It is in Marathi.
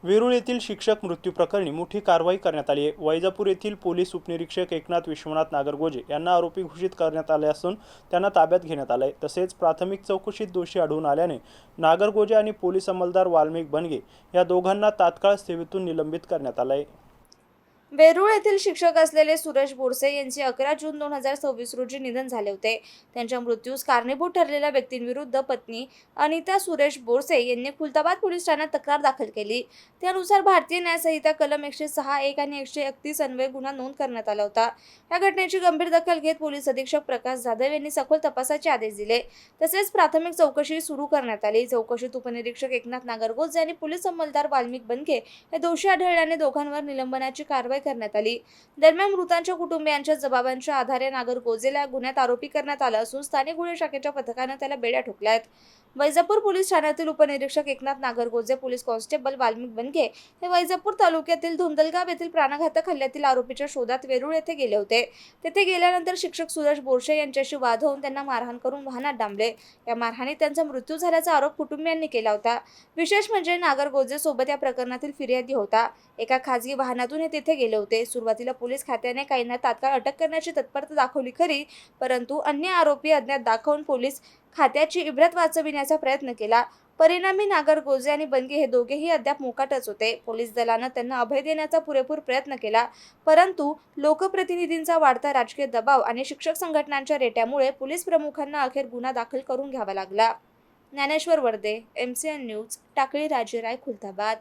वेरूळ येथील शिक्षक मृत्यू प्रकरणी मोठी कारवाई करण्यात आली आहे। वैजापूर येथील पोलीस उपनिरीक्षक एकनाथ विश्वनाथ नागरगोजे यांना आरोपी घोषित करण्यात आले असून त्यांना ताब्यात घेण्यात आले आहे। तसेच प्राथमिक चौकशीत दोषी आढळून आल्याने नागरगोजे आणि पोलीस अंमलदार वाल्मिक बनगे या दोघांना तात्काळ सेवेतून निलंबित करण्यात आले आहे। वेरूळ येथील शिक्षक असलेले सुरेश बोरसे यांचे 11 जून 2026 रोजी निधन झाले होते। त्यांच्या मृत्यूस कारणीभूत ठरलेल्या व्यक्तींविरुद्ध पत्नी अनिता सुरेश बोरसे यांनी खुलताबाद पोलीस ठाण्यात तक्रार दाखल केली। त्यानुसार भारतीय न्याय संहिता कलम 106(1) आणि 131 अन्वये गुन्हा नोंद करण्यात आला होता। या घटनेची गंभीर दखल घेत पोलीस अधीक्षक प्रकाश जाधव यांनी सखोल तपासाचे आदेश दिले। तसेच प्राथमिक चौकशी सुरू करण्यात आली। चौकशीत उपनिरीक्षक एकनाथ नागरगोजे आणि पोलीस अंमलदार वाल्मिक बनगे हे दोषी आढळल्याने दोघांवर निलंबनाची कारवाई करण्यात आली। दरम्यान मृतांच्या कुटुंबियांच्या जबाबांच्या आधारे नागरगोजेला या गुन्ह्यात आरोपी करण्यात आला असून स्थानिक गुन्हे शाखेच्या पथकाने त्याला बेड्या ठोकल्यात। वैजापूर पोलीस ठाण्यातील उपनिरीक्षक एकनाथ नागरगोजे, पोलीस कॉन्स्टेबल वाल्मिक बनगे हे वैजापूर तालुक्यातील धुंदलगाव येथील प्राणघातक हल्ल्यातील आरोपीच्या शोधात वेरूळ येथे गेले होते। तेथे गेल्यानंतर शिक्षक सुरेश बोरसे यांच्याशी वाद होऊन त्यांना मारहाण करून वाहनात डांबले। या मारहाणीत त्यांचा मृत्यू झाल्याचा आरोप कुटुंबियांनी केला होता। विशेष म्हणजे नागरगोजे सोबत या प्रकरणातील फिर्यादी होता। एका खासगी वाहनातून हे तेथे गेले होते। सुरुवातीला पोलीस खात्याने काहींना तात्काळ अटक करण्याची तत्परता दाखवली खरी, परंतु अन्य आरोपी अज्ञात दाखवून पोलीस खात्याची इब्रत वाचविण्याचा प्रयत्न केला। परिणामी नागरगोजे आणि बनगे हे दोघेही अद्याप मोकाटच होते। पोलीस दलानं त्यांना अभय देण्याचा पुरेपूर प्रयत्न केला, परंतु लोकप्रतिनिधींचा वाढता राजकीय दबाव आणि शिक्षक संघटनांच्या रेट्यामुळे पोलीस प्रमुखांना अखेर गुन्हा दाखल करून घ्यावा लागला। ज्ञानेश्वर वर्दे, MCN न्यूज, टाकळी राजेराय, खुलताबाद।